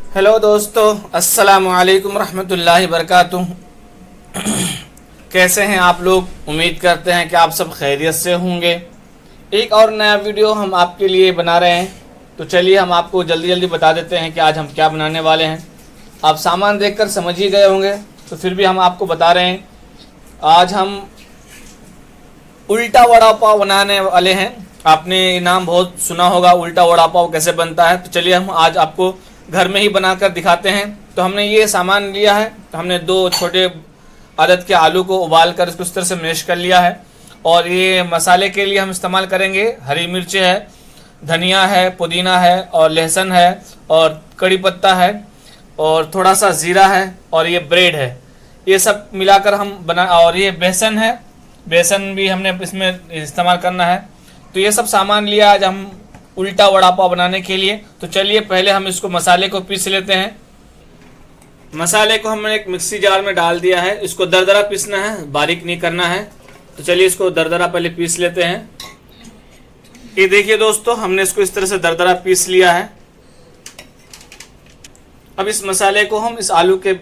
Hello दोस्तों, अस्सलामु अलैकुम रहमतुल्लाहि वबरकातुह। कैसे हैं आप लोग? उम्मीद करते हैं कि आप सब खैरियत से होंगे। एक और नया वीडियो हम आपके लिए बना रहे हैं, तो चलिए हम आपको जल्दी जल्दी बता देते हैं कि आज हम क्या बनाने वाले हैं। आप सामान देखकर समझ ही गए होंगे, तो फिर भी हम आपको बता रहे हैं। आज हम उल्टा वड़ा पाव बनाने वाले हैं। आपने नाम बहुत सुना होगा, उल्टा वड़ा पाव कैसे बनता है। तो चलिए हम आज आपको घर में ही बनाकर दिखाते हैं। तो हमने ये सामान लिया है। तो हमने 2 छोटे आदत के आलू को उबाल कर इसको इस तरह से मैश कर लिया है। और ये मसाले के लिए हम इस्तेमाल करेंगे हरी मिर्चें है, धनिया है, पुदीना है और लहसुन है और कड़ी पत्ता है और थोड़ा सा ज़ीरा है और ये ब्रेड है। ये सब मिलाकर हम बना, और ये बेसन है, बेसन भी हमने इसमें इस्तेमाल करना है। तो ये सब सामान लिया आज हम उल्टा वड़ा पाव बनाने के लिए। तो चलिए पहले हम इसको मसाले को पीस लेते हैं। मसाले को हमने एक मिक्सी जार में डाल दिया है। इसको दरदरा पीसना है, बारीक नहीं करना है। तो चलिए इसको दरदरा पहले पीस लेते हैं। ये देखिए दोस्तों, हमने इसको इस तरह से दरदरा पीस लिया है। अब इस मसाले को हम इस आलू के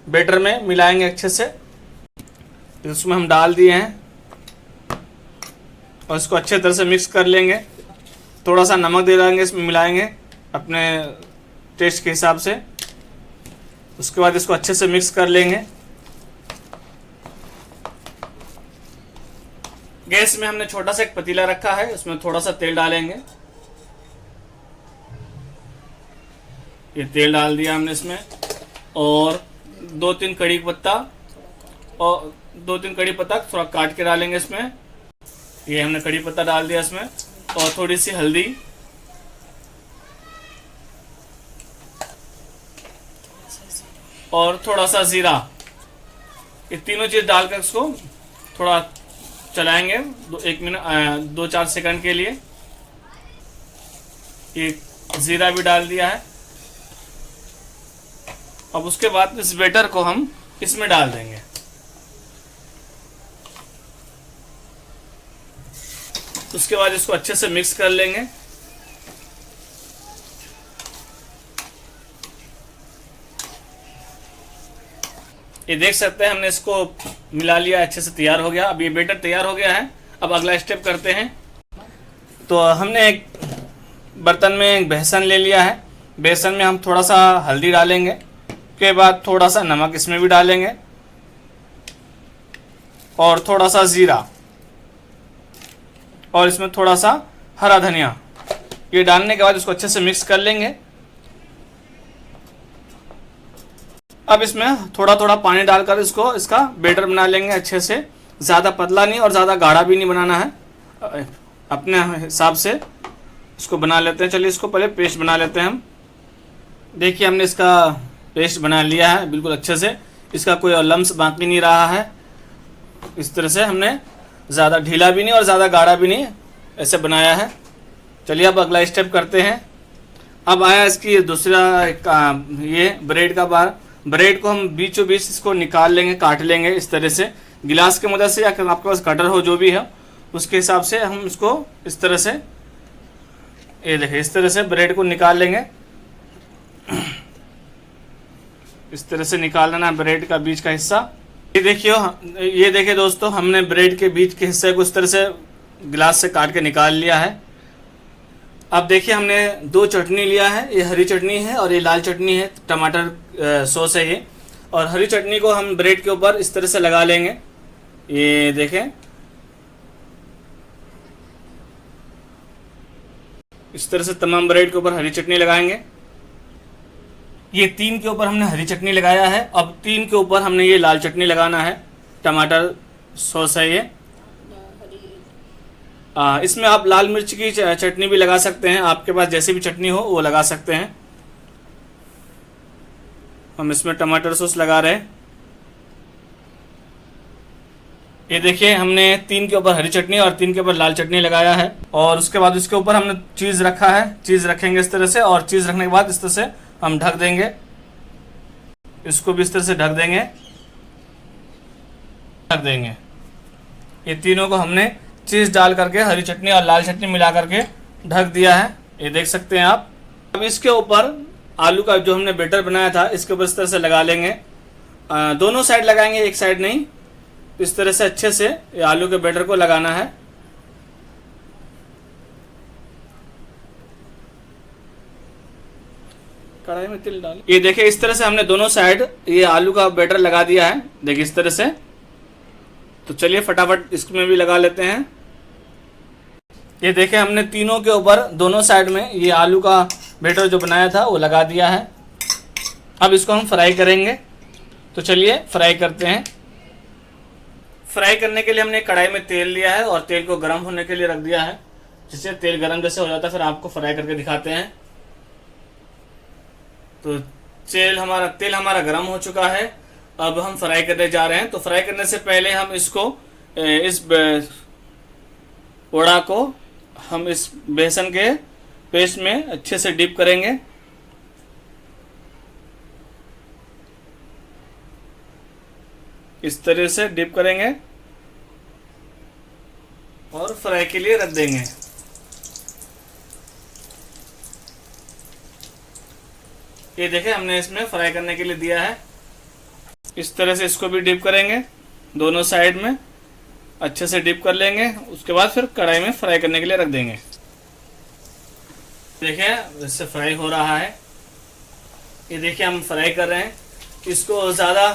बैटर में मिलाएंगे अच्छे से। इसमें हम डाल दिए हैं और इसको अच्छे तरह से मिक्स कर लेंगे। थोड़ा सा नमक दे देंगे, इसमें मिलाएंगे अपने टेस्ट के हिसाब से। उसके बाद इसको अच्छे से मिक्स कर लेंगे। गैस में हमने छोटा सा एक पतीला रखा है, उसमें थोड़ा सा तेल डालेंगे। ये तेल डाल दिया हमने इसमें, और 2-3 कड़ी पत्ता और 2-3 कड़ी पत्ता थोड़ा काट के डालेंगे इसमें। ये हमने कड़ी पत्ता डाल दिया इसमें, और थोड़ी सी हल्दी और थोड़ा सा जीरा। ये तीनों चीज डालकर इसको थोड़ा चलाएंगे 1 मिनट 2-4 सेकंड के लिए। ये जीरा भी डाल दिया है। अब उसके बाद इस बैटर को हम इसमें डाल देंगे। उसके बाद इसको अच्छे से मिक्स कर लेंगे। ये देख सकते हैं हमने इसको मिला लिया, अच्छे से तैयार हो गया। अब ये बैटर तैयार हो गया है। अब अगला स्टेप करते हैं। तो हमने एक बर्तन में बेसन ले लिया है। बेसन में हम थोड़ा सा हल्दी डालेंगे, के बाद थोड़ा सा नमक इसमें भी डालेंगे और थोड़ा सा जीरा, और इसमें थोड़ा सा हरा धनिया। ये डालने के बाद इसको अच्छे से मिक्स कर लेंगे। अब इसमें थोड़ा थोड़ा पानी डालकर इसका बैटर बना लेंगे अच्छे से। ज़्यादा पतला नहीं और ज़्यादा गाढ़ा भी नहीं बनाना है, अपने हिसाब से इसको बना लेते हैं। चलिए इसको पहले पेस्ट बना लेते हैं हम। देखिए हमने इसका पेस्ट बना लिया है बिल्कुल अच्छे से। इसका कोई और लम्स बाकी नहीं रहा है। इस तरह से हमने ज़्यादा ढीला भी नहीं और ज़्यादा गाढ़ा भी नहीं ऐसे बनाया है। चलिए अब अगला स्टेप करते हैं। अब आया इसकी दूसरा ये ब्रेड का बार। ब्रेड को हम बीचों बीच इसको निकाल लेंगे, काट लेंगे इस तरह से गिलास की मदद से, या आपके पास कटर हो जो भी है उसके हिसाब से हम इसको इस तरह से, ये देखिए इस तरह से ब्रेड को निकाल लेंगे। इस तरह से निकाल लेना है ब्रेड का बीच का हिस्सा। ये देखिए दोस्तों, हमने ब्रेड के बीच के हिस्से को इस तरह से गिलास से काट के निकाल लिया है। अब देखिए हमने 2 चटनी लिया है। ये हरी चटनी है और ये लाल चटनी है, टमाटर सॉस है ये। और हरी चटनी को हम ब्रेड के ऊपर इस तरह से लगा लेंगे। ये देखें, इस तरह से तमाम ब्रेड के ऊपर हरी चटनी लगाएंगे। ये 3 के ऊपर हमने हरी चटनी लगाया है। अब 3 के ऊपर हमने ये लाल चटनी लगाना है, टमाटर सॉस है ये। इसमें आप लाल मिर्च की चटनी भी लगा सकते हैं, आपके पास जैसी भी चटनी हो वो लगा सकते हैं। हम इसमें टमाटर सॉस लगा रहे हैं। ये देखिए हमने 3 के ऊपर हरी चटनी और 3 के ऊपर लाल चटनी लगाया है। और उसके बाद इसके ऊपर हमने चीज़ रखा है। चीज़ रखेंगे इस तरह से, और चीज़ रखने के बाद इस तरह से हम ढक देंगे। इसको भी इस तरह से ढक देंगे। ये तीनों को हमने चीज़ डाल करके, हरी चटनी और लाल चटनी मिला करके ढक दिया है। ये देख सकते हैं आप। अब इसके ऊपर आलू का जो हमने बैटर बनाया था इसके ऊपर इस तरह से लगा लेंगे। दोनों साइड लगाएंगे, एक साइड नहीं। तो इस तरह से अच्छे से ये आलू के बैटर को लगाना है। कढ़ाई में तेल डाल, ये देखिए इस तरह से हमने दोनों साइड ये आलू का बैटर लगा दिया है, देखिए इस तरह से। तो चलिए फटाफट इसमें भी लगा लेते हैं। ये देखिए हमने तीनों के ऊपर दोनों साइड में ये आलू का बैटर जो बनाया था वो लगा दिया है। अब इसको हम फ्राई करेंगे। तो चलिए फ्राई करते हैं। फ्राई करने के लिए हमने कढ़ाई में तेल लिया है और तेल को गर्म होने के लिए रख दिया है, जिससे तेल गर्म जैसे हो जाता है फिर आपको फ्राई करके दिखाते हैं। तो तेल हमारा गर्म हो चुका है। अब हम फ्राई करने जा रहे हैं। तो फ्राई करने से पहले हम इसको इस वड़ा को हम इस बेसन के पेस्ट में अच्छे से डिप करेंगे। इस तरह से डिप करेंगे और फ्राई के लिए रख देंगे। ये देखें हमने इसमें फ्राई करने के लिए दिया है। इस तरह से इसको भी डिप करेंगे, दोनों साइड में अच्छे से डिप कर लेंगे। उसके बाद फिर कढ़ाई में फ्राई करने के लिए रख देंगे। देखें इससे फ्राई हो रहा है। ये देखिए हम फ्राई कर रहे हैं। इसको ज़्यादा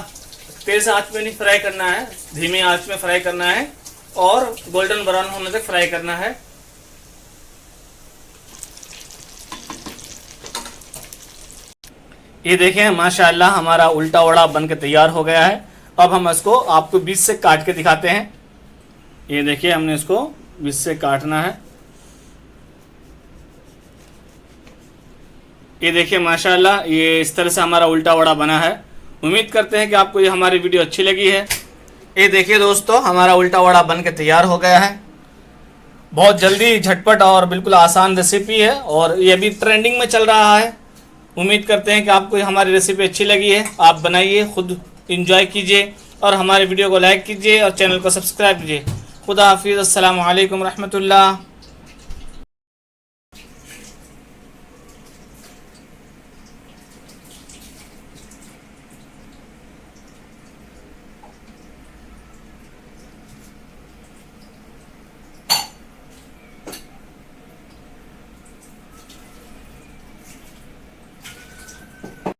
तेज़ आंच में नहीं फ्राई करना है, धीमी आंच में फ्राई करना है और गोल्डन ब्राउन होने तक फ्राई करना है। ये देखें माशाल्लाह हमारा उल्टा वड़ा बन के तैयार हो गया है। अब हम इसको आपको बीच से काट के दिखाते हैं। ये देखिए हमने इसको बीच से काटना है। ये देखिए माशाल्लाह ये इस तरह से हमारा उल्टा वड़ा बना है। उम्मीद करते हैं कि आपको ये हमारी वीडियो अच्छी लगी है। ये देखिए दोस्तों हमारा उल्टा वड़ा बन के तैयार हो गया है। बहुत जल्दी, झटपट और बिल्कुल आसान रेसिपी है और ये अभी ट्रेंडिंग में चल रहा है। उम्मीद करते हैं कि आपको हमारी रेसिपी अच्छी लगी है। आप बनाइए, खुद इंजॉय कीजिए और हमारे वीडियो को लाइक कीजिए और चैनल को सब्सक्राइब कीजिए। खुदा हाफिज़। अस्सलामु अलैकुम रहमतुल्लाह।